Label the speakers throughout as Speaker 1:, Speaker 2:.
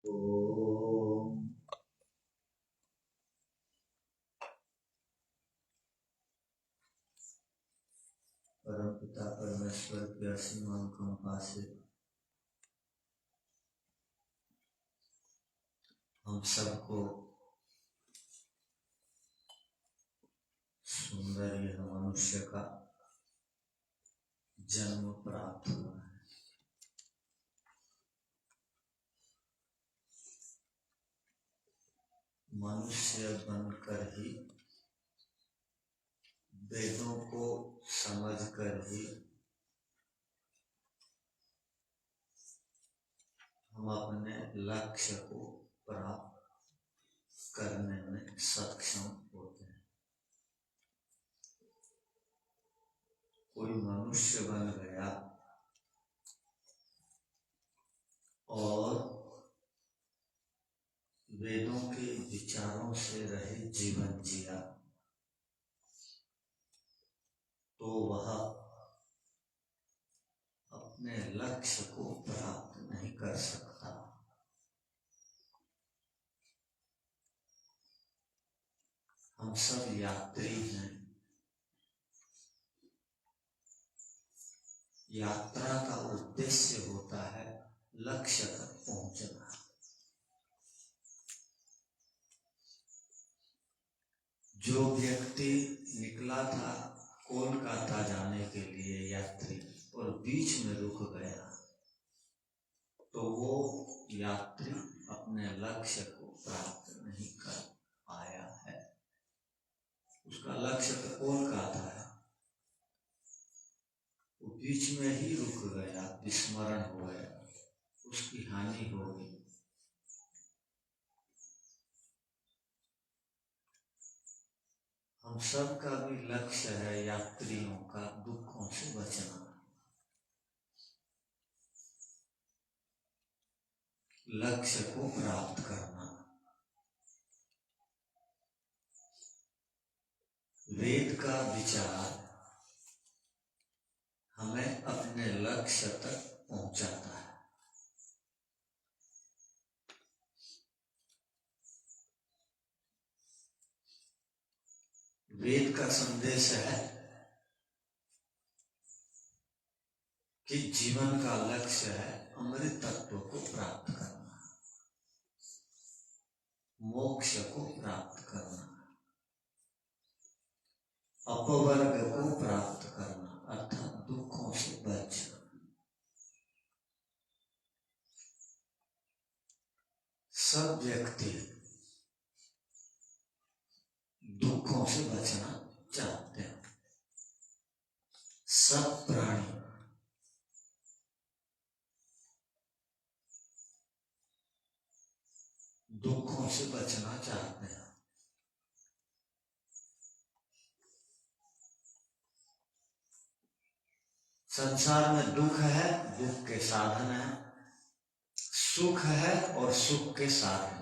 Speaker 1: ओम परमपिता परमेश्वर की असीम अनुकंपा से हम सबको सुंदर यह मनुष्य का जन्म प्राप्त हुआ है। मनुष्य बनकर ही वेदों को समझकर ही हम अपने लक्ष्य को प्राप्त करने में सक्षम होते हैं। कोई मनुष्य बन गया और वेदों के विचारों से रहित जीवन जिया तो वह अपने लक्ष्य को प्राप्त नहीं कर सकता। हम सब यात्री हैं। यात्रा का उद्देश्य होता है लक्ष्य तक पहुंचना। जो व्यक्ति निकला था कोलकाता जाने के लिए यात्री और बीच में रुक गया तो वो यात्री अपने लक्ष्य को प्राप्त नहीं कर पाया है। उसका लक्ष्य तो कोलकाता है, वो बीच में ही रुक गया, विस्मरण हो गया, उसकी हानि हो गई। हम सब का भी लक्ष्य है यात्रियों का दुखों से बचना, लक्ष्य को प्राप्त करना। वेद का विचार हमें अपने लक्ष्य तक पहुंचाता है। वेद का संदेश है कि जीवन का लक्ष्य है अमृत तत्व को प्राप्त करना, मोक्ष को प्राप्त करना, अपवर्ग को प्राप्त करना, अर्थात दुखों से बचना। सब व्यक्ति दुखों से बचना चाहते हैं। सब प्राणी दुखों से बचना चाहते हैं। संसार में दुख है, दुख के साधन है, सुख है और सुख के साधन।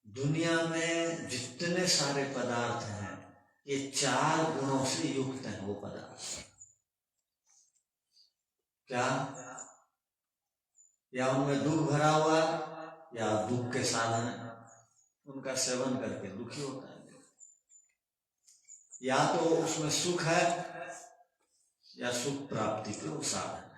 Speaker 1: दुनिया में जितने सारे पदार्थ हैं ये चार गुणों से युक्त हैं। वो पदार्थ क्या? या उनमें दुख भरा हुआ या दुख के साधन है, उनका सेवन करके दुखी होता है। या तो उसमें सुख है या सुख प्राप्ति के वो साधन है।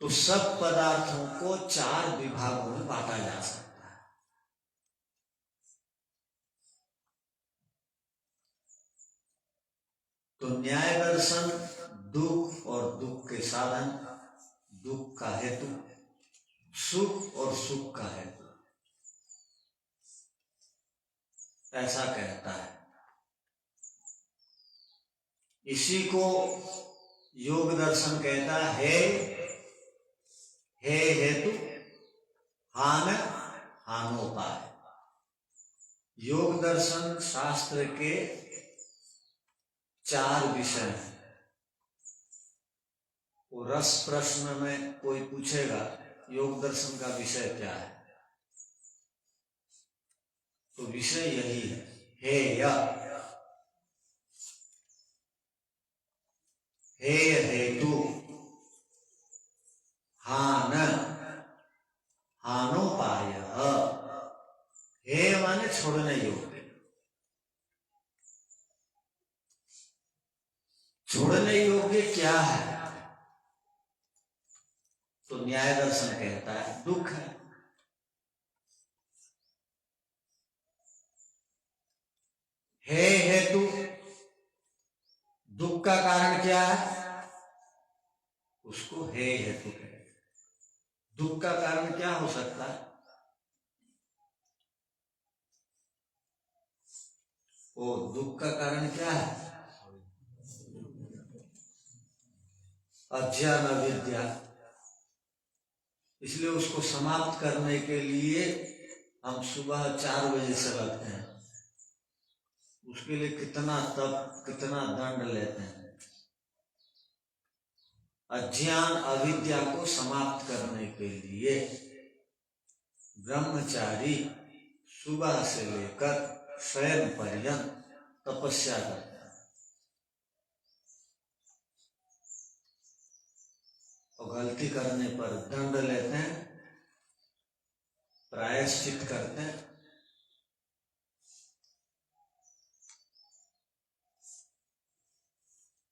Speaker 1: तो सब पदार्थों को चार विभागों में बांटा जा सकता है। तो न्याय दर्शन दुख और दुख के साधन, दुख का हेतु, सुख और सुख का हेतु, ऐसा कहता है। इसी को योग दर्शन कहता है हे हेतु हान हानोपाय। योग दर्शन शास्त्र के चार विषय हैं। वो रस प्रश्न में कोई पूछेगा योग दर्शन का विषय क्या है, तो विषय यही है, हे या। हे हेतु हान हानोपाय। हे माने छोड़ने योग्य, छोड़ने योग्य क्या है? तो न्याय दर्शन कहता है दुख है। हे हेतु, दुख का कारण क्या है? उसको हे हेतु कहते हैं। दुख का कारण क्या हो सकता है? वो दुख का कारण क्या है? अज्ञान अविद्या। इसलिए उसको समाप्त करने के लिए हम सुबह 4 बजे से लगते हैं। उसके लिए कितना तप, कितना दंड लेते हैं। अज्ञान अविद्या को समाप्त करने के लिए ब्रह्मचारी सुबह से लेकर शयन पर्यंत तपस्या करते हैं और गलती करने पर दंड लेते हैं, प्रायश्चित करते हैं।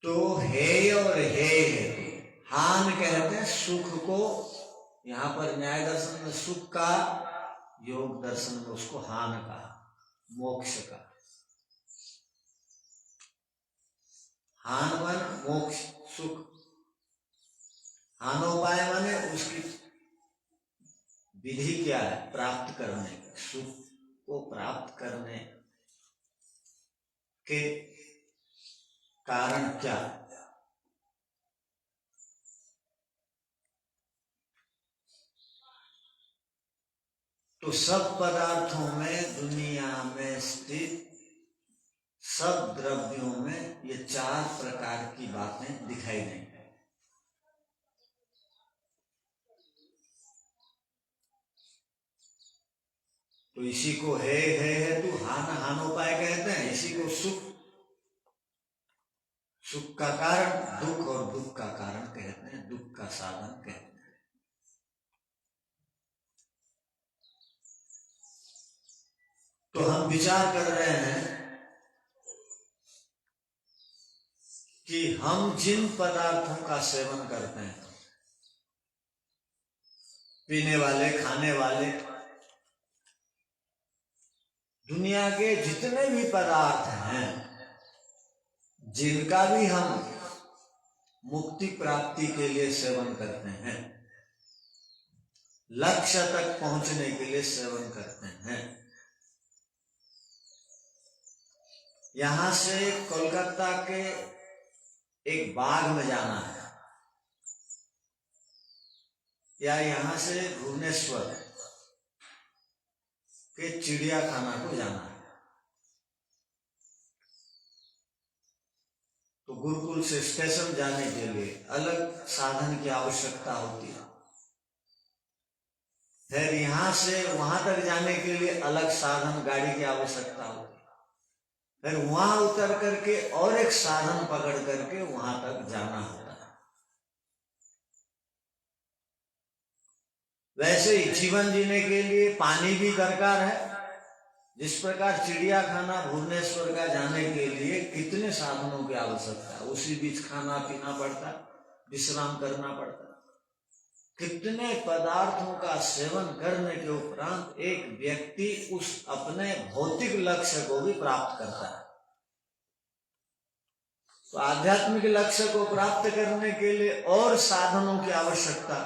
Speaker 1: तो हे और हे हान कहते हैं सुख को। यहां पर न्याय दर्शन में सुख का, योग दर्शन में उसको हान कहा, मोक्ष का। हान मन मोक्ष सुख, हानोपाय माने उसकी विधि क्या है प्राप्त करने की, सुख को प्राप्त करने के कारण क्या? तो सब पदार्थों में, दुनिया में स्थित सब द्रव्यों में ये 4 प्रकार की बातें दिखाई देंगी। तो इसी को है तू हान हानोपाय कहते हैं। इसी को सुख, सुख का कारण दुख और दुख का कारण कहते हैं, दुख का साधन कहते हैं। तो हम विचार कर रहे हैं कि हम जिन पदार्थों का सेवन करते हैं, पीने वाले, खाने वाले, दुनिया के जितने भी पदार्थ हैं, जिनका भी हम मुक्ति प्राप्ति के लिए सेवन करते हैं, लक्ष्य तक पहुंचने के लिए सेवन करते हैं। यहां से कोलकाता के एक बाग में जाना है या यहां से भुवनेश्वर के चिड़ियाखाना को जाना है, तो गुरुकुल से स्टेशन जाने के लिए अलग साधन की आवश्यकता होती है। फिर यहां से वहां तक जाने के लिए अलग साधन, गाड़ी की आवश्यकता होती है। फिर वहां उतर करके और एक साधन पकड़ करके वहां तक जाना होता है। वैसे ही जीवन जीने के लिए पानी भी दरकार है। जिस प्रकार चिड़ियाखाना भुवनेश्वर का जाने के लिए कितने साधनों की आवश्यकता है, उसी बीच खाना पीना पड़ता है, विश्राम करना पड़ता है। कितने पदार्थों का सेवन करने के उपरांत एक व्यक्ति उस अपने भौतिक लक्ष्य को भी प्राप्त करता है। तो आध्यात्मिक लक्ष्य को प्राप्त करने के लिए और साधनों की आवश्यकता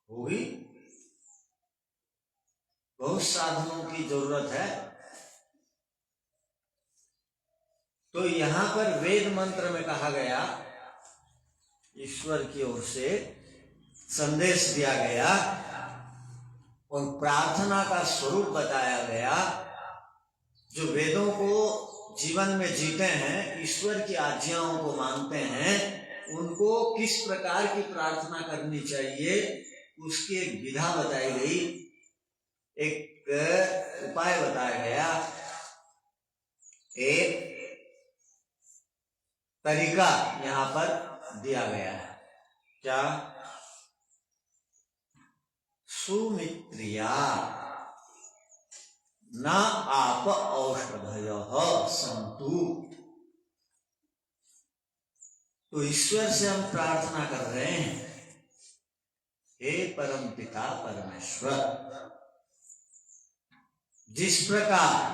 Speaker 1: होगी, बहुत साधनों की जरूरत है। तो यहां पर वेद मंत्र में कहा गया, ईश्वर की ओर से संदेश दिया गया और प्रार्थना का स्वरूप बताया गया। जो वेदों को जीवन में जीते हैं, ईश्वर की आज्ञाओं को मानते हैं, उनको किस प्रकार की प्रार्थना करनी चाहिए उसकी एक विधा बताई गई, एक उपाय बताया गया। एक तरीका यहां पर दिया गया है। क्या? सुमित्रिया न आप औषधयः सन्तु। तो ईश्वर से हम प्रार्थना कर रहे हैं, हे परम पिता परमेश्वर, जिस प्रकार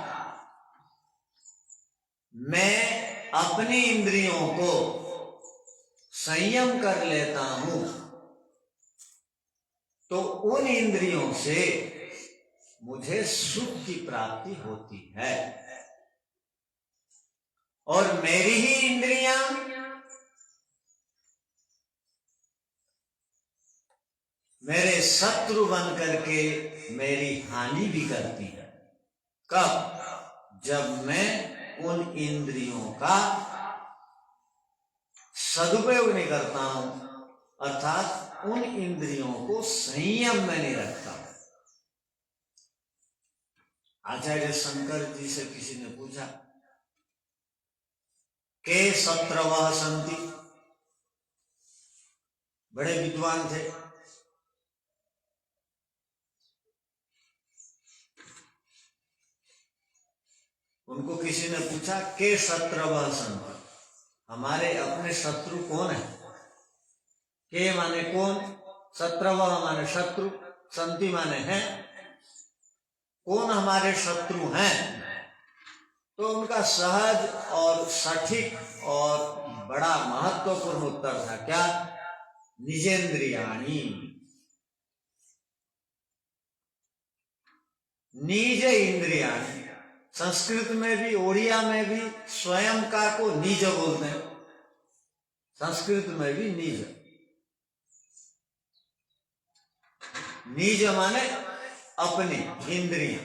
Speaker 1: मैं अपनी इंद्रियों को संयम कर लेता हूं, तो उन इंद्रियों से मुझे सुख की प्राप्ति होती है, और मेरी ही इंद्रियां मेरे शत्रु बन करके मेरी हानि भी करती है। कब? जब मैं उन इंद्रियों का सदुपयोग नहीं करता हूं, अर्थात उन इंद्रियों को संयम में नहीं रखता। आचार्य शंकर जी से किसी ने पूछा, के शत्रवः सन्ति? बड़े विद्वान थे। उनको किसी ने पूछा, के शत्रवः सन्ति? हमारे अपने शत्रु कौन है? के माने कौन, शत्रवः माने शत्रु, सन्ति माने हैं, कौन हमारे शत्रु हैं? तो उनका सहज और सटीक और बड़ा महत्वपूर्ण उत्तर था, क्या? निजेंद्रियाणि। निज इंद्रियाणि। संस्कृत में भी, ओडिया में भी स्वयं का को निज बोलते हैं, संस्कृत में भी निज। निज माने अपनी इंद्रियां,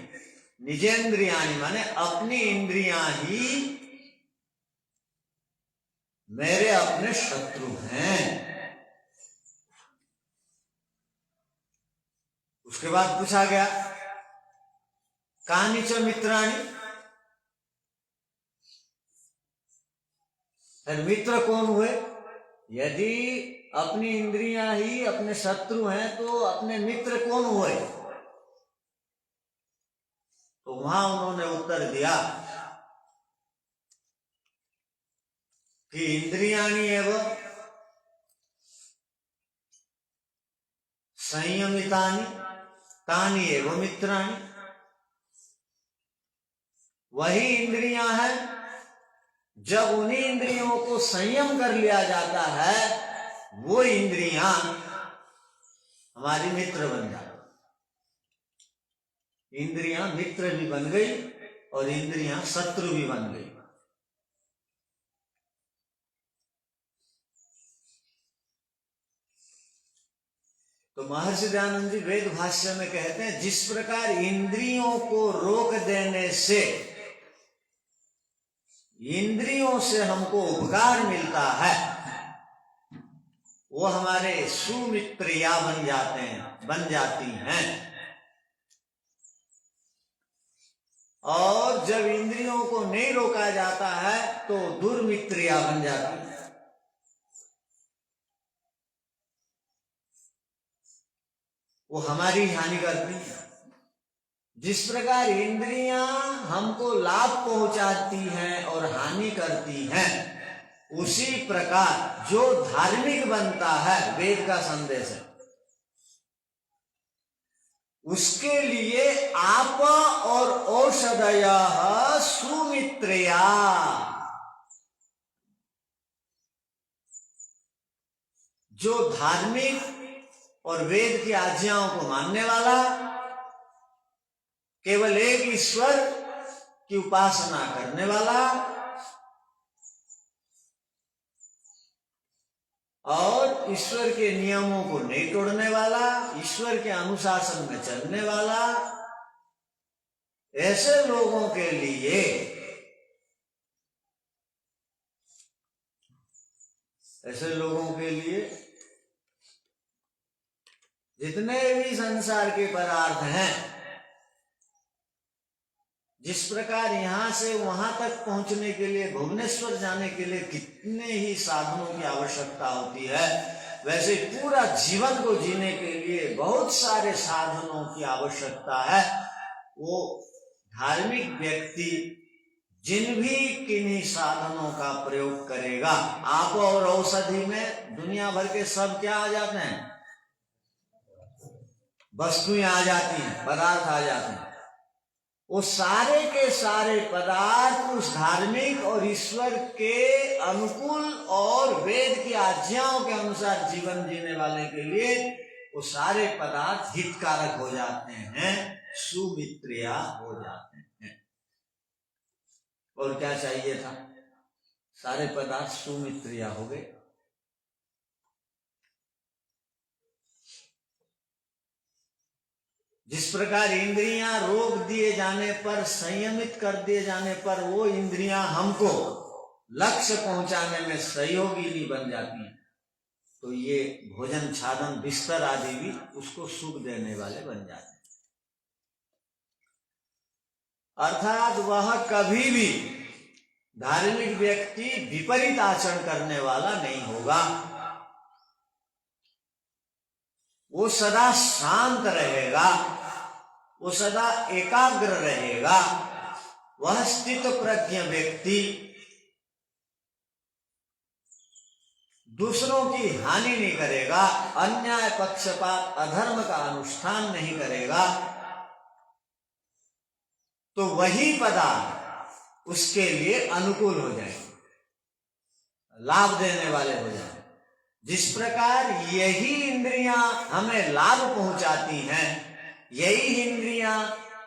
Speaker 1: निजेंद्रियाणि माने अपनी इंद्रियां ही मेरे अपने शत्रु हैं। उसके बाद पूछा गया, कानि च मित्राणि? फिर मित्र कौन हुए? यदि अपनी इंद्रियां ही अपने शत्रु हैं, तो अपने मित्र कौन हुए? तो वहां उन्होंने उत्तर दिया कि इंद्रियाणि एव संयमितानि तानि एव मित्राणि। वही इंद्रियां हैं, जब उन्हीं इंद्रियों को संयम कर लिया जाता है, वो इंद्रियां हमारी मित्र बन जाती। इंद्रियां मित्र भी बन गई और इंद्रियां शत्रु भी बन गई। तो महर्षि दयानंद जी वेद भाष्य में कहते हैं, जिस प्रकार इंद्रियों को रोक देने से इंद्रियों से हमको उपकार मिलता है, वो हमारे सुमित्रिया बन जाते हैं, बन जाती हैं। और जब इंद्रियों को नहीं रोका जाता है तो दुर्मित्रिया बन जाती है। वो हमारी हानि करती है। जिस प्रकार इंद्रियां हमको लाभ पहुंचाती हैं और हानि करती हैं, उसी प्रकार जो धार्मिक बनता है, वेद का संदेश है, उसके लिए आप और औषधयः सुमित्रिया। जो धार्मिक और वेद की आज्ञाओं को मानने वाला, केवल एक ईश्वर की उपासना करने वाला और ईश्वर के नियमों को नहीं तोड़ने वाला, ईश्वर के अनुशासन में चलने वाला, ऐसे लोगों के लिए जितने भी संसार के पदार्थ हैं, जिस प्रकार यहाँ से वहां तक पहुंचने के लिए, भुवनेश्वर जाने के लिए कितने ही साधनों की आवश्यकता होती है, वैसे पूरा जीवन को जीने के लिए बहुत सारे साधनों की आवश्यकता है। वो धार्मिक व्यक्ति जिन भी किन्हीं साधनों का प्रयोग करेगा, आप और औषधि में दुनिया भर के सब क्या आ जाते हैं, वस्तुएं आ जाती हैं, पदार्थ आ जाते हैं। वो सारे के सारे पदार्थ उस धार्मिक और ईश्वर के अनुकूल और वेद की आज्ञाओं के अनुसार जीवन जीने वाले के लिए वो सारे पदार्थ हितकारक हो जाते हैं, सुमित्रिया हो जाते हैं। और क्या चाहिए था, सारे पदार्थ सुमित्रिया हो गए। जिस प्रकार इंद्रियां रोक दिए जाने पर, संयमित कर दिए जाने पर वो इंद्रियां हमको लक्ष्य पहुंचाने में सहयोगी बन जाती हैं, तो ये भोजन छादन बिस्तर आदि भी उसको सुख देने वाले बन जाते हैं। अर्थात वह कभी भी धार्मिक व्यक्ति विपरीत आचरण करने वाला नहीं होगा। वो सदा शांत रहेगा, वो सदा एकाग्र रहेगा। वह स्थित प्रज्ञ व्यक्ति दूसरों की हानि नहीं करेगा, अन्याय पक्षपात अधर्म का अनुष्ठान नहीं करेगा, तो वही पदार्थ उसके लिए अनुकूल हो जाएगा, लाभ देने वाले हो जाएंगे। जिस प्रकार यही इंद्रियां हमें लाभ पहुंचाती हैं, यही इंद्रियां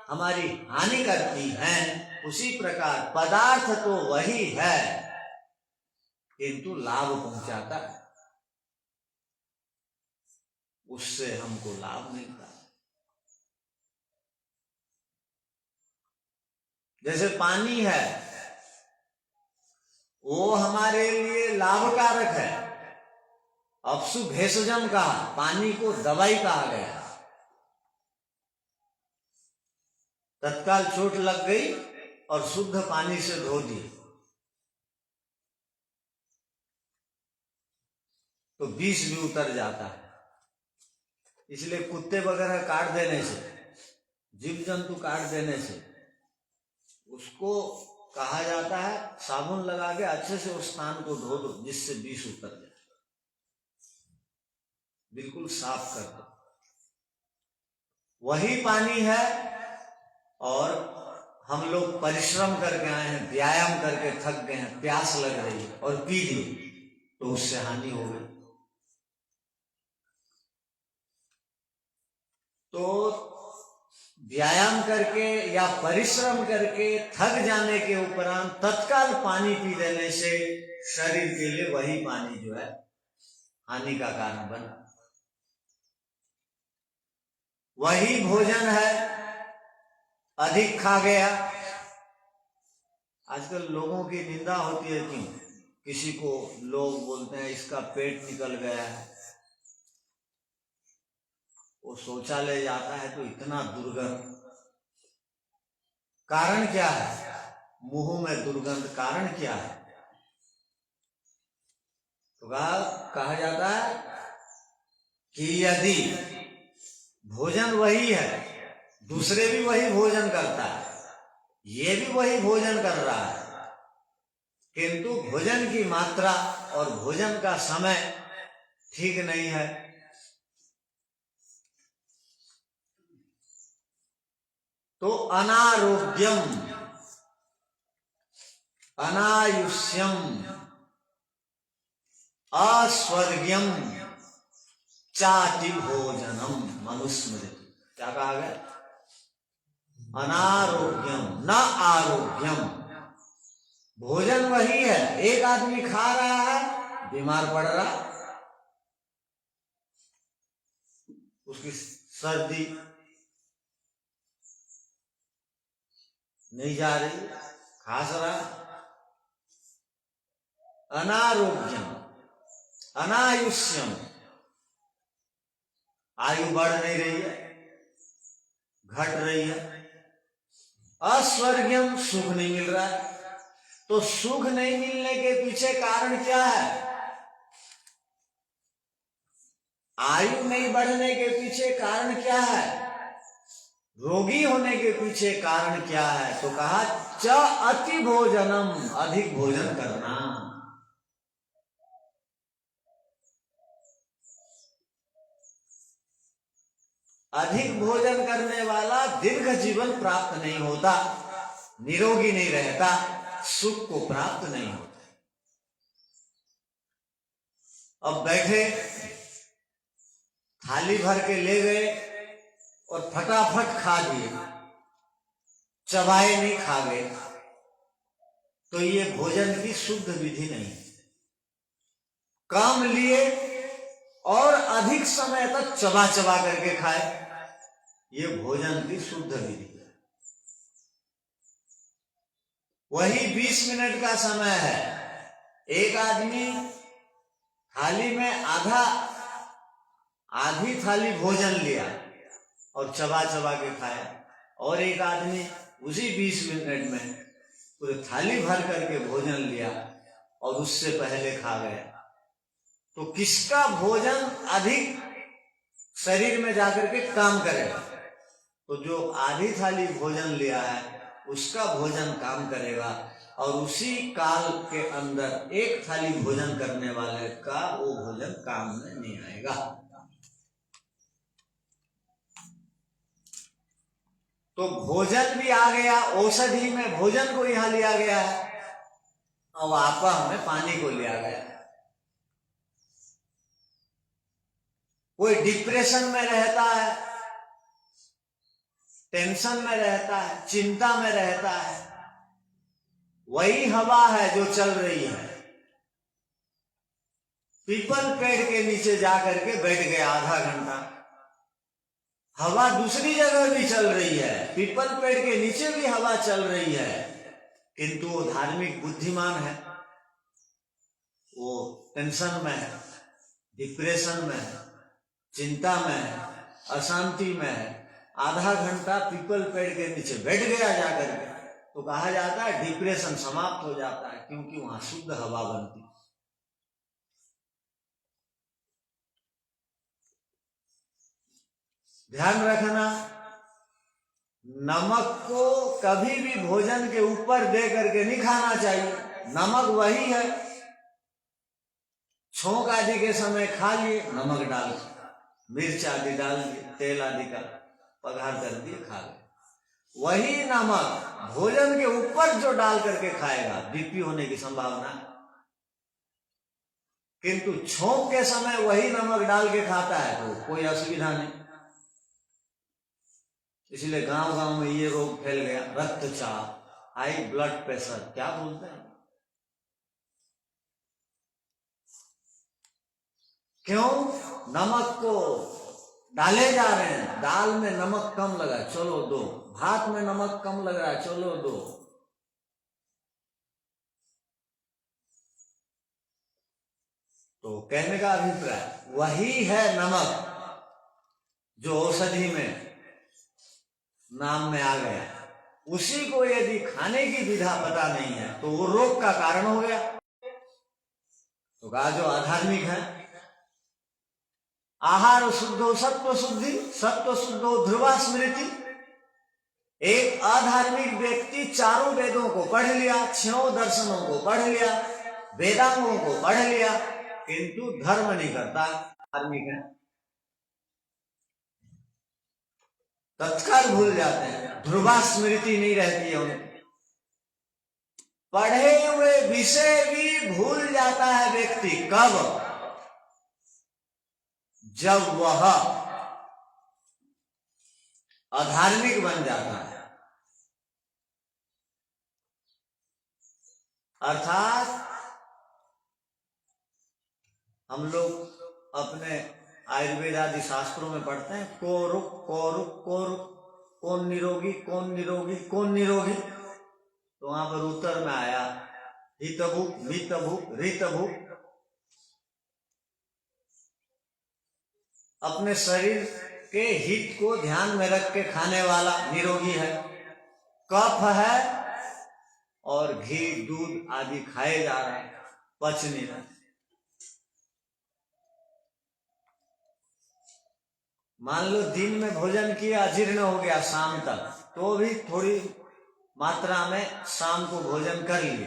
Speaker 1: हमारी हानि करती हैं, उसी प्रकार पदार्थ तो वही है किंतु लाभ पहुंचाता है, उससे हमको लाभ मिलता है। जैसे पानी है, वो हमारे लिए लाभकारक है। अपसु भेषजम कहा, पानी को दवाई कहा गया। तत्काल चोट लग गई और शुद्ध पानी से धो दी तो विष भी उतर जाता है। इसलिए कुत्ते वगैरह काट देने से, जीव जंतु काट देने से उसको कहा जाता है साबुन लगा के अच्छे से उस स्थान को धो दो, जिससे विष उतर जाए, बिल्कुल साफ कर दो। वही पानी है और हम लोग परिश्रम करके आए हैं, व्यायाम करके थक गए हैं, प्यास लग रही है और पी ली तो उससे हानि हो गई। तो व्यायाम करके या परिश्रम करके थक जाने के उपरांत तत्काल पानी पी लेने से शरीर के लिए वही पानी जो है हानि का कारण बना। वही भोजन है, अधिक खा गया। आजकल लोगों की निंदा होती है कि किसी को लोग बोलते हैं इसका पेट निकल गया है, वो शौचालय जाता है तो इतना दुर्गंध। कारण क्या है? मुंह में दुर्गंध, कारण क्या है? तो कहा जाता है कि यदि भोजन वही है, दूसरे भी वही भोजन करता है, ये भी वही भोजन कर रहा है, किंतु भोजन की मात्रा और भोजन का समय ठीक नहीं है, तो अनारोग्यम, अनायुष्यम, अस्वर्ग्यम चाति भोजनम मनुस्मृति। क्या कहा गया? अनारोग्यम न आरोग्यम। भोजन वही है, एक आदमी खा रहा है, बीमार पड़ रहा, उसकी सर्दी नहीं जा रही, खास रहा। अनारोग्यम, अनायुष्यम, आयु बढ़ नहीं रही है, घट रही है। अस्वर्गीयम, सुख नहीं मिल रहा है। तो सुख नहीं मिलने के पीछे कारण क्या है? आयु नहीं बढ़ने के पीछे कारण क्या है? रोगी होने के पीछे कारण क्या है? तो कहा च अति भोजनम, अधिक भोजन करना। अधिक भोजन करने वाला दीर्घ जीवन प्राप्त नहीं होता, निरोगी नहीं रहता, सुख को प्राप्त नहीं होता। अब बैठे, थाली भर के ले गए और फटाफट खा दिए, चबाए नहीं, खा गए, तो ये भोजन की शुद्ध विधि नहीं। कम लिए और अधिक समय तक चबा चबा करके खाए, ये भोजन की शुद्ध विधि है। वही 20 मिनट का समय है, एक आदमी थाली में आधी थाली भोजन लिया और चबा चबा के खाया, और एक आदमी उसी 20 मिनट में पूरे थाली भर करके भोजन लिया और उससे पहले खा गया। तो किसका भोजन अधिक शरीर में जाकर के काम करेगा? तो जो आधी थाली भोजन लिया है उसका भोजन काम करेगा, और उसी काल के अंदर एक थाली भोजन करने वाले का वो भोजन काम में नहीं आएगा। तो भोजन भी आ गया, औषधि में भोजन को यहां लिया गया है, और आपा हमें पानी को लिया गया। कोई डिप्रेशन में रहता है, टेंशन में रहता है, चिंता में रहता है, वही हवा है जो चल रही है। पीपल पेड़ के नीचे जाकर के बैठ गया आधा घंटा, हवा दूसरी जगह भी चल रही है, पीपल पेड़ के नीचे भी हवा चल रही है, किंतु वो धार्मिक बुद्धिमान है, वो टेंशन में है, डिप्रेशन में है, चिंता में है, अशांति में है, आधा घंटा पीपल पेड़ के नीचे बैठ गया जाकर के, तो कहा जाता है डिप्रेशन समाप्त हो जाता है, क्योंकि वहां शुद्ध हवा बनती। ध्यान रखना, नमक को कभी भी भोजन के ऊपर दे करके नहीं खाना चाहिए। नमक वही है, छोंक आदि के समय खा लिए, नमक डाल, मिर्च आदि डाल दिए, तेल आदि का पघार कर दिए, खा गए। वही नमक भोजन के ऊपर जो डाल करके खाएगा, बीपी होने की संभावना। किंतु छोंक के समय वही नमक डाल के खाता है तो कोई असुविधा नहीं। इसलिए गांव गांव में ये रोग फैल गया, रक्तचाप, हाई ब्लड प्रेशर, क्या बोलते हैं। क्यों? नमक को डाले जा रहे हैं, दाल में नमक कम लगा, चलो दो, भात में नमक कम लग रहा है, चलो दो। तो कहने का अभिप्राय वही है नमक जो औषधि में नाम में आ गया, उसी को यदि खाने की विधा पता नहीं है तो वो रोग का कारण हो गया। तो कहा जो अधार्मिक है, आहार शुद्धो सत्व शुद्धि, सत्व शुद्धो ध्रुवा स्मृति। एक अधार्मिक व्यक्ति चारों वेदों को पढ़ लिया, 6 दर्शनों को पढ़ लिया, वेदांगों को पढ़ लिया, किंतु धर्म नहीं करता, धार्मिक है, तत्काल भूल जाते हैं, ध्रुवा स्मृति नहीं रहती है उन्हें। पढ़े हुए विषय भी भूल जाता है व्यक्ति, कब? जब वह अधार्मिक बन जाता है। अर्थात हम लोग अपने आयुर्वेद आदि शास्त्रों में पढ़ते हैं, कोरुक कोरुक कोरुक, कौन निरोगी कौन निरोगी कौन निरोगी। तो वहां पर उत्तर में आया हितभुक मितभुक ऋतभुक। अपने शरीर के हित को ध्यान में रख के खाने वाला निरोगी है, कफ है और घी दूध आदि खाए जा रहे हैं, पच नहीं रहे। मान लो दिन में भोजन किया, अजीर्ण हो गया शाम तक, तो भी थोड़ी मात्रा में शाम को भोजन कर लिए,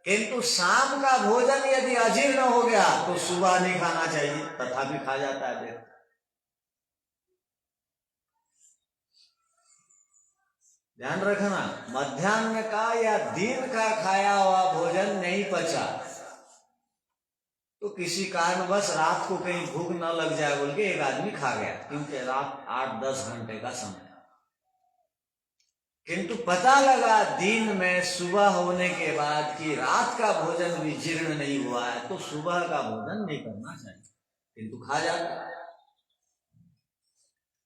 Speaker 1: किंतु शाम का भोजन यदि अजीर्ण हो गया तो सुबह नहीं खाना चाहिए, तथापि खा जाता है व्यक्ति। ध्यान रखना, मध्याह्न का या दिन का खाया हुआ भोजन नहीं पचा तो किसी कारणवश रात को कहीं भूख न लग जाए बोल के एक आदमी खा गया, क्योंकि रात 8-10 घंटे का समय, किंतु पता लगा दिन में सुबह होने के बाद कि रात का भोजन भी जीर्ण नहीं हुआ है, तो सुबह का भोजन नहीं करना चाहिए, किंतु खा जाता है।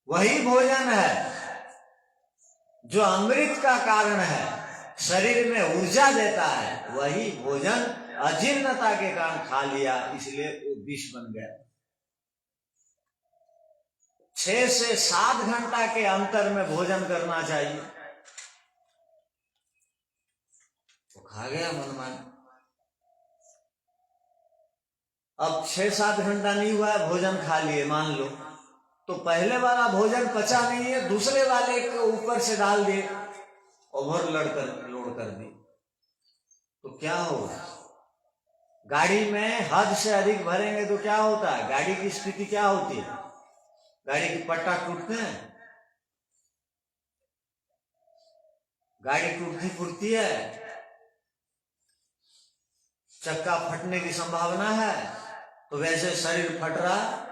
Speaker 1: वही भोजन है जो अमृत का कारण है, शरीर में ऊर्जा देता है, वही भोजन अजीर्णता के कारण खा लिया, इसलिए वो विष बन गया। 6 से 7 घंटा के अंतर में भोजन करना चाहिए, तो खा गया मनमान। अब 6-7 घंटा नहीं हुआ है, भोजन खा लिए मान लो, तो पहले वाला भोजन पचा नहीं है, दूसरे वाले के ऊपर से डाल दिए, ओवरलोड कर दी, तो क्या होगा? गाड़ी में हद से अधिक भरेंगे तो क्या होता है? गाड़ी की स्थिति क्या होती है? गाड़ी की पट्टा टूटते हैं, गाड़ी टूटती फूटती है, चक्का फटने की संभावना है, तो वैसे शरीर फट रहा है।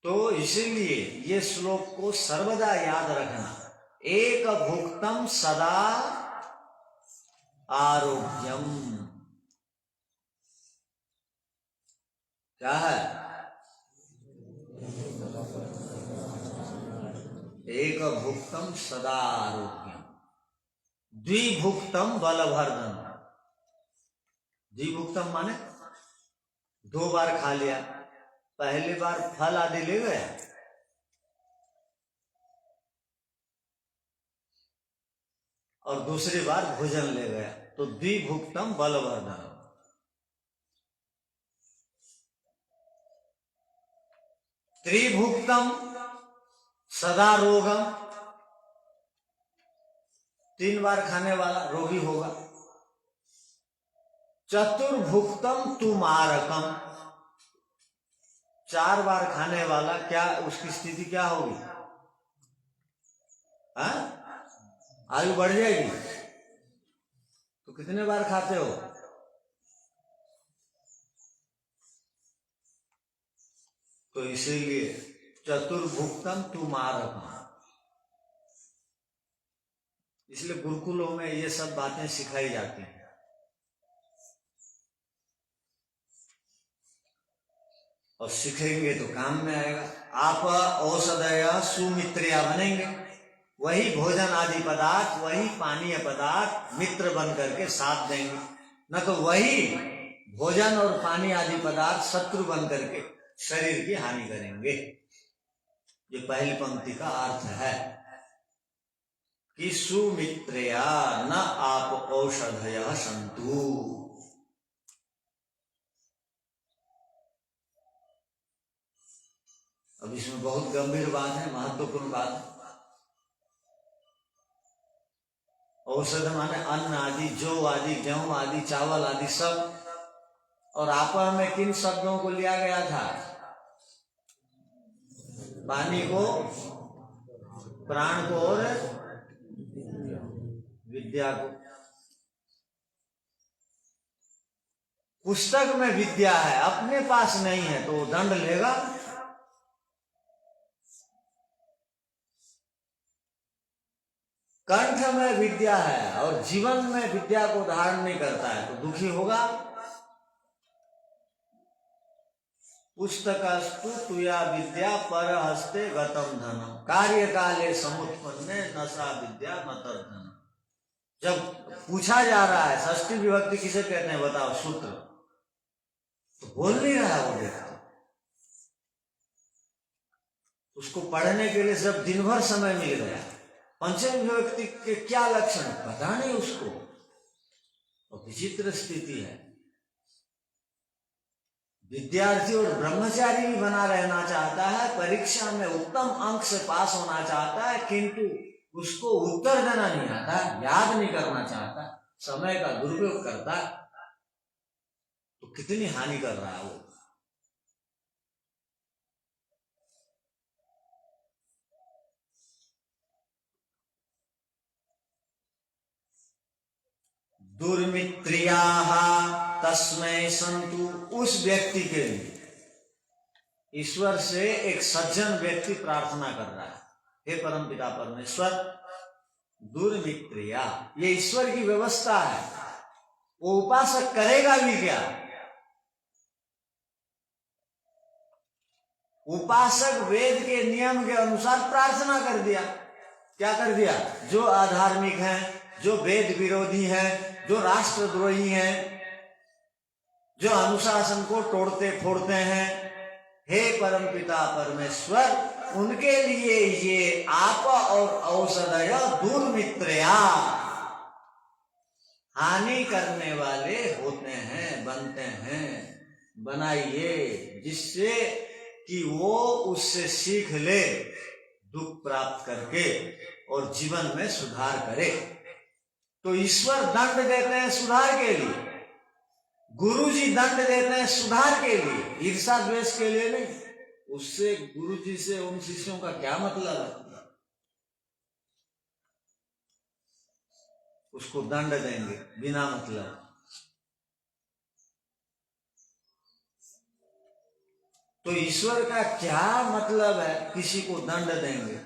Speaker 1: तो इसीलिए ये श्लोक को सर्वदा याद रखना, एक भुक्तम सदा आरोग्यम। क्या है? एक भुक्तम सदा आरोग्यम, द्विभुक्तम बलवर्धन। द्विभुक्तम माने 2 बार खा लिया, पहली बार फल आदि ले गए और दूसरी बार भोजन ले गया, तो द्विभुक्तम बलवर्धन। त्रिभुक्तम सदा रोगम, 3 बार खाने वाला रोगी होगा। चतुर्भुक्तम तुमारकम, 4 बार खाने वाला, क्या उसकी स्थिति क्या होगी? आयु बढ़ जाएगी। तो कितने बार खाते हो? तो इसीलिए चतुर्भुक्तम तुमारकम, इसलिए गुरुकुलों में ये सब बातें सिखाई जाती हैं। और सीखेंगे तो काम में आएगा। आप औषधय सुमित्रिया बनेंगे, वही भोजन आदि पदार्थ, वही पानीय पदार्थ मित्र बन करके साथ देंगे, न तो वही भोजन और पानी आदि पदार्थ शत्रु बन करके शरीर की हानि करेंगे। ये पहली पंक्ति का अर्थ है कि सुमित्रिया न आप औषधय संतु। अब इसमें बहुत गंभीर बात है, महत्वपूर्ण बात है। औषध माने अन्न आदि, जौ आदि, गेहूं आदि, चावल आदि सब। और आपा में किन शब्दों को लिया गया था? पानी को, प्राण को और विद्या को। पुस्तक में विद्या है, अपने पास नहीं है तो दंड लेगा। कंठ में विद्या है और जीवन में विद्या को धारण नहीं करता है तो दुखी होगा। पुस्तकस्तु तुया विद्या पर हस्ते गतम धनम, कार्य काले समुत्पन्ने नशा विद्या मतर्धनम। जब पूछा जा रहा है षष्ठी विभक्ति किसे कहते हैं बताओ? सूत्र। तो बोल नहीं रहा है वो व्यक्ति, उसको पढ़ने के लिए जब दिन भर समय मिल गया, पंचम विभक्ति के क्या लक्षण पता नहीं उसको, और विचित्र स्थिति है। विद्यार्थी और ब्रह्मचारी भी बना रहना चाहता है, परीक्षा में उत्तम अंक से पास होना चाहता है, किंतु उसको उत्तर देना नहीं आता, याद नहीं करना चाहता, समय का दुरुपयोग करता, तो कितनी हानि कर रहा है वो। दुर्मित्रियाः तस्मै संतु, उस व्यक्ति के लिए ईश्वर से एक सज्जन व्यक्ति प्रार्थना कर रहा है, हे परमपिता परमेश्वर, दुर्मित्रिया, ये ईश्वर की व्यवस्था है, वो उपासक करेगा भी क्या? उपासक वेद के नियम के अनुसार प्रार्थना कर दिया। क्या कर दिया? जो अधार्मिक हैं, जो वेद विरोधी हैं, जो राष्ट्रद्रोही हैं, जो अनुशासन को तोड़ते फोड़ते हैं, हे परमपिता परमेश्वर, उनके लिए ये आप और औषधय दुर्मित्रया, हानि करने वाले होते हैं, बनते हैं, बनाइए जिससे कि वो उससे सीख ले, दुख प्राप्त करके और जीवन में सुधार करे। तो ईश्वर दंड देते हैं सुधार के लिए, गुरु जी दंड देते हैं सुधार के लिए, ईर्षा द्वेष के लिए नहीं। उससे गुरु जी से उन शिष्यों का क्या मतलब है? उसको दंड देंगे बिना मतलब। तो ईश्वर का क्या मतलब है किसी को दंड देंगे?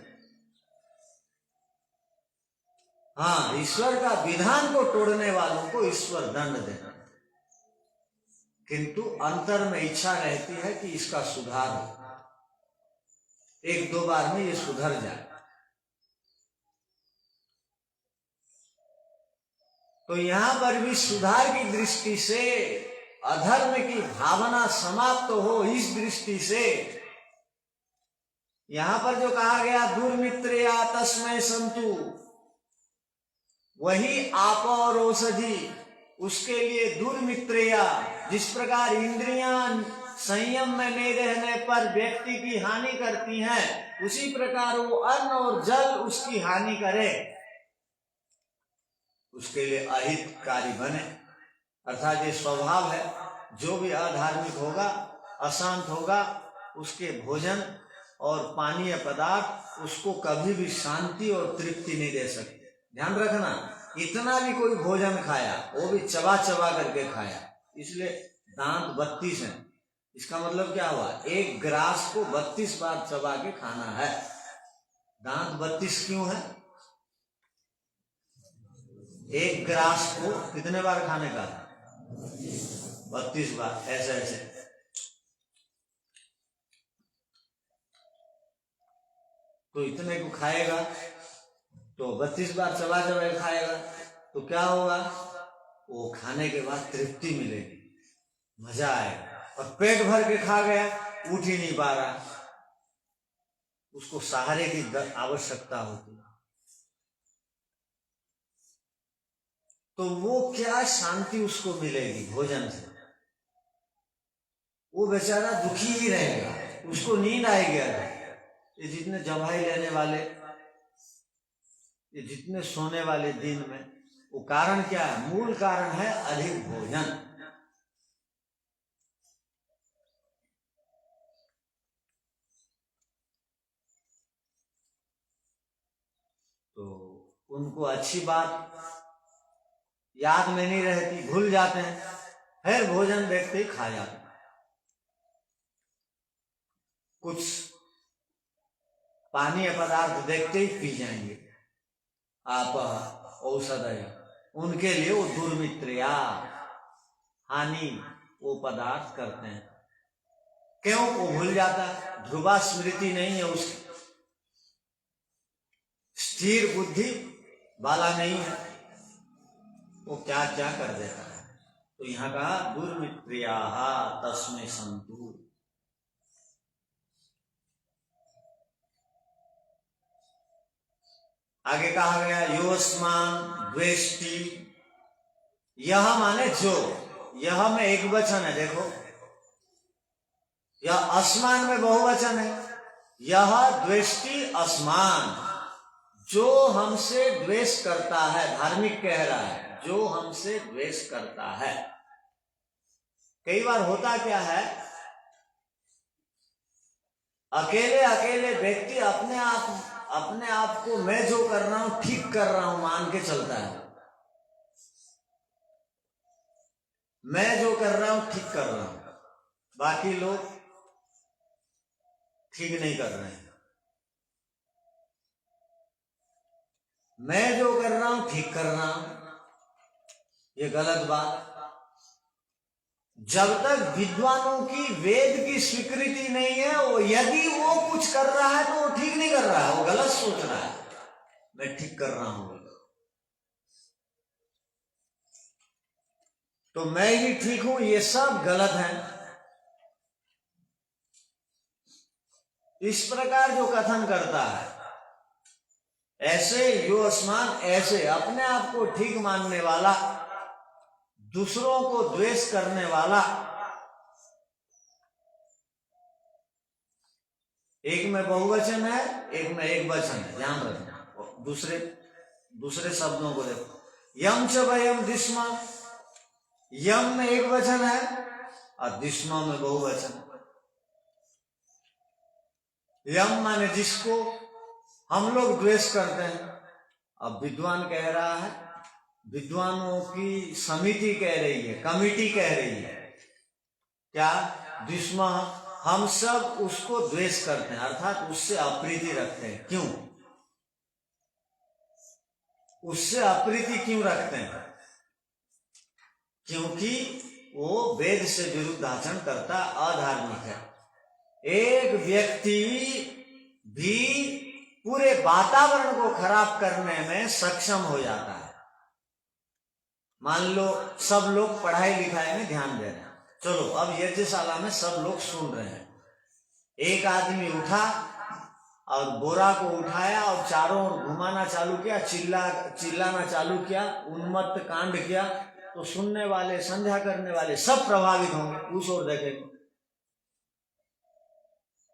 Speaker 1: हाँ, ईश्वर का विधान को तोड़ने वालों को ईश्वर दंड देना, किंतु अंतर में इच्छा रहती है कि इसका सुधार हो, एक दो बार में ये सुधर जाए। तो यहां पर भी सुधार की दृष्टि से, अधर्म की भावना समाप्त हो इस दृष्टि से यहां पर जो कहा गया दुर्मित्रया तस्मै संतु, वही आप और औषधि, उसके लिए दुर्मित्रया, जिस प्रकार इंद्रियां संयम में नहीं रहने पर व्यक्ति की हानि करती हैं, उसी प्रकार वो अन्न और जल उसकी हानि करे, उसके लिए अहितकारी बने। अर्थात ये स्वभाव है, जो भी अधार्मिक होगा, अशांत होगा, उसके भोजन और पानीय पदार्थ उसको कभी भी शांति और तृप्ति नहीं दे सकते। ध्यान रखना, इतना भी कोई भोजन खाया वो भी चबा चबा करके खाया, इसलिए दांत 32 हैं। इसका मतलब क्या हुआ? एक ग्रास को 32 बार चबा के खाना है। दांत 32 क्यों है? एक ग्रास को कितने बार खाने का? 32 बार, ऐसे ऐसे। तो इतने को खाएगा तो 32 बार चबा चबा खाएगा, तो क्या होगा? वो खाने के बाद तृप्ति मिलेगी, मजा आएगा। और पेट भर के खा गया, उठ ही नहीं पा रहा, उसको सहारे की आवश्यकता होती है। तो वो क्या शांति उसको मिलेगी भोजन से? वो बेचारा दुखी ही रहेगा, उसको नींद आएगी। ये जितने जमाई लेने वाले, ये जितने सोने वाले दिन में, वो कारण क्या है? मूल कारण है अधिक भोजन। तो उनको अच्छी बात याद में नहीं रहती, भूल जाते हैं, फिर भोजन देखते ही खा जाते हैं। कुछ पानीय पदार्थ देखते ही पी जाएंगे। आप औषधय, उनके लिए वो दुर्मित्रया, हानि वो पदार्थ करते हैं। क्यों? वो भूल जाता, ध्रुवा स्मृति नहीं है उसकी, स्थिर बुद्धि वाला नहीं है, वो क्या क्या कर देता है। तो यहां कहा दुर्मित्रिया तस्मै संतु। आगे कहा गया योऽस्मान् द्वेष्टि, यह माने जो, यह में एक वचन है, देखो यह अस्मान में बहुवचन है, यह द्वेष्टि अस्मान, जो हमसे द्वेष करता है, धार्मिक कह रहा है, जो हमसे द्वेष करता है। कई बार होता क्या है, अकेले अकेले व्यक्ति अपने आप को मैं जो कर रहा हूं ठीक कर रहा हूं मान के चलता है, मैं जो कर रहा हूं ठीक कर रहा हूं, बाकी लोग ठीक नहीं कर रहे हैं। मैं जो कर रहा हूं ठीक कर रहा हूं, ये गलत बात। जब तक विद्वानों की वेद की स्वीकृति नहीं है, वो यदि वो कुछ कर रहा है तो वो ठीक नहीं कर रहा है, वो गलत सोच रहा है, मैं ठीक कर रहा हूं तो मैं ही ठीक हूं, ये सब गलत है। इस प्रकार जो कथन करता है, ऐसे योऽस्मान्, ऐसे अपने आप को ठीक मानने वाला, दूसरों को द्वेष करने वाला, एक में बहुवचन है, एक में एक वचन है, ध्यान रखना। दूसरे शब्दों को देखो, यम च वयम दिस्मा, यम में एक वचन है और दिस्मा में बहुवचन। यम माने जिसको हम लोग द्वेष करते हैं। अब विद्वान कह रहा है, विद्वानों की समिति कह रही है, कमिटी कह रही है, क्या दुश्मन, हम सब उसको द्वेष करते हैं, अर्थात उससे अप्रीति रखते हैं। क्यों उससे अप्रीति क्यों रखते हैं? क्योंकि वो वेद से विरुद्ध आचरण करता, अधार्मिक है। एक व्यक्ति भी पूरे वातावरण को खराब करने में सक्षम हो जाता है। मान लो सब लोग पढ़ाई लिखाई में ध्यान दे रहे हैं, चलो अब यज्ञशाला में सब लोग सुन रहे हैं, एक आदमी उठा और बोरा को उठाया और चारों ओर घुमाना चालू किया, चिल्लाना चालू किया, उन्मत्त कांड किया, तो सुनने वाले, संध्या करने वाले सब प्रभावित होंगे, उस ओर देखेंगे,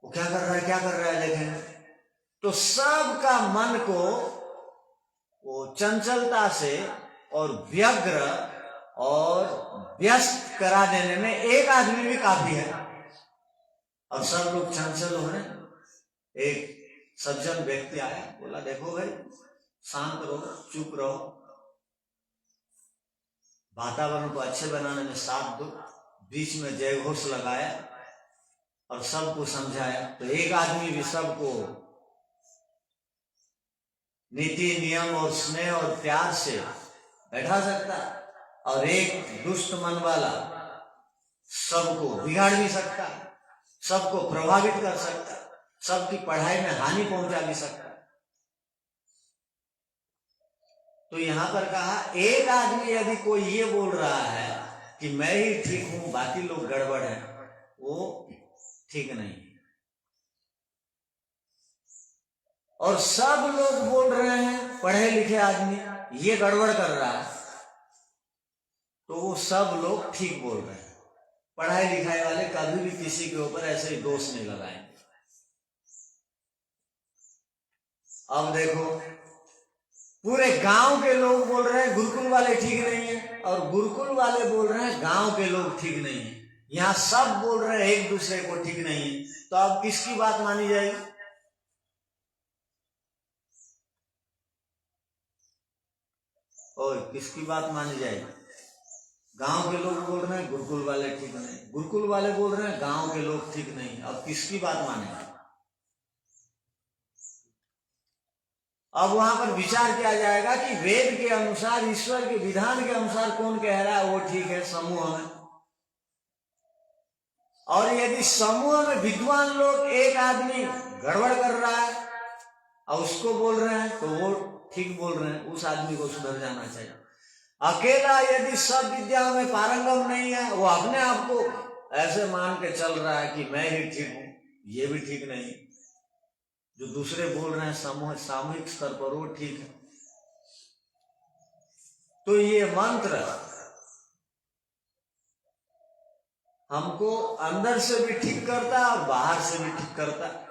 Speaker 1: वो क्या कर रहा है देखेंगे, तो सबका मन को वो चंचलता से और व्यग्र और व्यस्त करा देने में एक आदमी भी काफी है। और सब लोग चंचल हो रहे। एक सज्जन व्यक्ति आया, बोला देखो भाई शांत रहो, चुप रहो, वातावरण को अच्छे बनाने में साथ दो। बीच में जय घोष लगाया और सबको समझाया। तो एक आदमी भी सबको नीति नियम और स्नेह और प्यार से बैठा सकता, और एक दुष्ट मन वाला सबको बिगाड़ भी सकता, सबको प्रभावित कर सकता, सबकी पढ़ाई में हानि पहुंचा भी सकता। तो यहां पर कहा एक आदमी यदि कोई ये बोल रहा है कि मैं ही ठीक हूं, बाकी लोग गड़बड़ हैं, वो ठीक नहीं। और सब लोग बोल रहे हैं पढ़े लिखे आदमी ये गड़बड़ कर रहा है, तो वो सब लोग ठीक बोल रहे हैं। पढ़ाई लिखाई वाले कभी भी किसी के ऊपर ऐसे ही दोष नहीं लगाएंगे। अब देखो पूरे गांव के लोग बोल रहे हैं गुरुकुल वाले ठीक नहीं है, और गुरुकुल वाले बोल रहे हैं गांव के लोग ठीक नहीं है। यहां सब बोल रहे हैं एक दूसरे को ठीक नहीं है, तो अब किसकी बात मानी जाएगी? और किसकी बात मानी जाएगी? गांव के लोग बोल रहे हैं गुरुकुल वाले ठीक नहीं, गुरुकुल वाले बोल रहे हैं गांव के लोग ठीक नहीं, अब किसकी बात मानेंगे? अब वहां पर विचार किया जाएगा कि वेद के अनुसार, ईश्वर के विधान के अनुसार कौन कह रहा है वो ठीक है समूह में। और यदि समूह में विद्वान लोग एक आदमी गड़बड़ कर रहा है और उसको बोल रहे हैं तो वो ठीक बोल रहे हैं, उस आदमी को सुधर जाना चाहिए। अकेला यदि सब विद्या में पारंगम नहीं है, वो अपने आप को ऐसे मान के चल रहा है कि मैं ही ठीक हूं, ये भी ठीक नहीं। जो दूसरे बोल रहे हैं सामूहिक स्तर पर, वो ठीक है। तो ये मंत्र हमको अंदर से भी ठीक करता है और बाहर से भी ठीक करता है।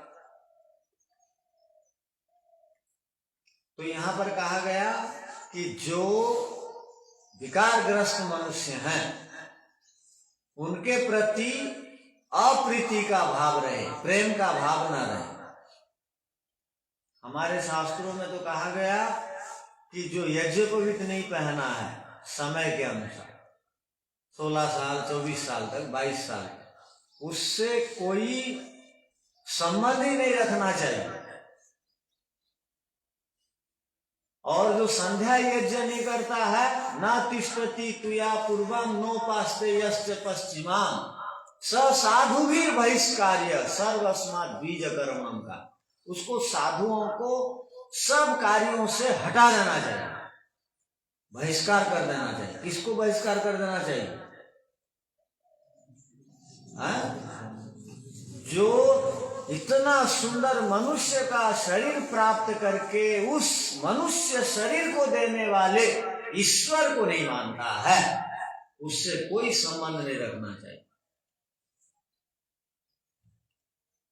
Speaker 1: तो यहां पर कहा गया कि जो विकारग्रस्त मनुष्य हैं उनके प्रति अप्रीति का भाव रहे, प्रेम का भाव न रहे। हमारे शास्त्रों में तो कहा गया कि जो यज्ञोपवीत नहीं पहना है समय के अनुसार 16 साल 24 साल तक 22 साल तक, उससे कोई संबंध ही नहीं रखना चाहिए। और जो संध्या यज्ञ नहीं करता है, न तिष्ठति तुया पूर्वम नोपास्ते यश्च पश्चिमाम स साधु भी बहिष्कार्य सर्वस्मात् बीज कर्मम का, उसको साधुओं को सब कार्यों से हटा देना चाहिए, बहिष्कार कर देना चाहिए। किसको बहिष्कार कर देना चाहिए? जो इतना सुंदर मनुष्य का शरीर प्राप्त करके उस मनुष्य शरीर को देने वाले ईश्वर को नहीं मानता है, उससे कोई संबंध नहीं रखना चाहिए।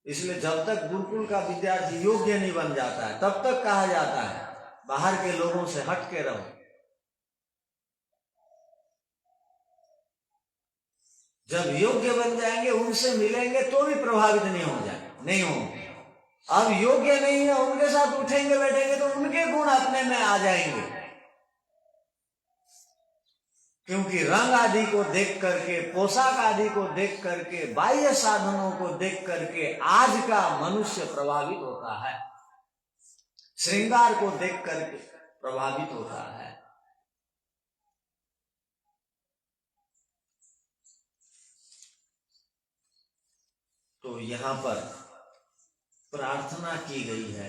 Speaker 1: इसलिए जब तक गुरुकुल का विद्यार्थी योग्य नहीं बन जाता है, तब तक कहा जाता है बाहर के लोगों से हट के रहो। जब योग्य बन जाएंगे, उनसे मिलेंगे तो भी प्रभावित नहीं होंगे। अब योग्य नहीं है, उनके साथ उठेंगे बैठेंगे तो उनके गुण अपने में आ जाएंगे, क्योंकि रंग आदि को देख करके, पोशाक आदि को देख करके, बाह्य साधनों को देख करके आज का मनुष्य प्रभावित होता है, श्रृंगार को देख करके प्रभावित होता है। तो यहां पर प्रार्थना की गई है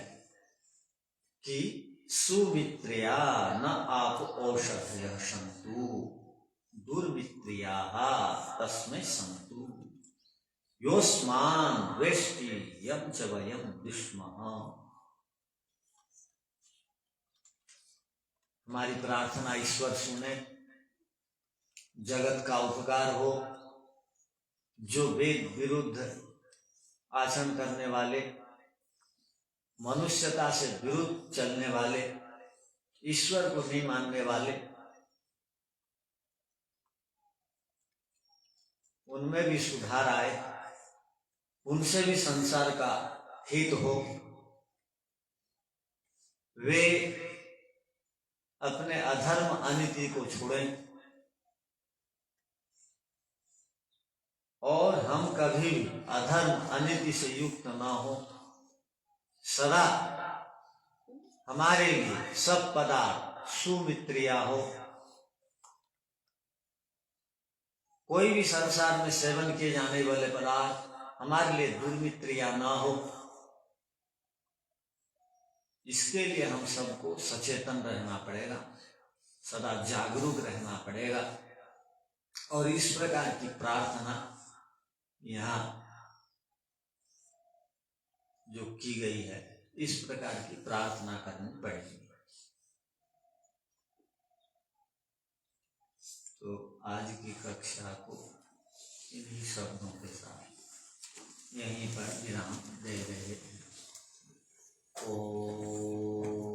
Speaker 1: कि सुमित्रिया न आप औषधयः सन्तु दुर्मित्रियाः तस्मै सन्तु योऽस्मान् वेष्टि यं च वयं विस्मः। हमारी प्रार्थना ईश्वर सुने, जगत का उपकार हो। जो वेद विरुद्ध आचरण करने वाले, मनुष्यता से विरुद्ध चलने वाले, ईश्वर को नहीं मानने वाले, उनमें भी सुधार आए, उनसे भी संसार का हित हो, वे अपने अधर्म अनीति को छोड़ें और हम कभी अधर्म अनीति से युक्त ना हो। सदा हमारे लिए सब पदार्थ सुमित्रिया हो। कोई भी संसार में सेवन किए जाने वाले पदार्थ हमारे लिए दुर्मित्रिया ना हो। इसके लिए हम सबको सचेतन रहना पड़ेगा, सदा जागरूक रहना पड़ेगा। और इस प्रकार की प्रार्थना यहाँ जो की गई है, इस प्रकार की प्रार्थना करनी पड़ेगी। तो आज की कक्षा को इन्हीं शब्दों के साथ यहीं पर विराम दे रहे हैं। ओम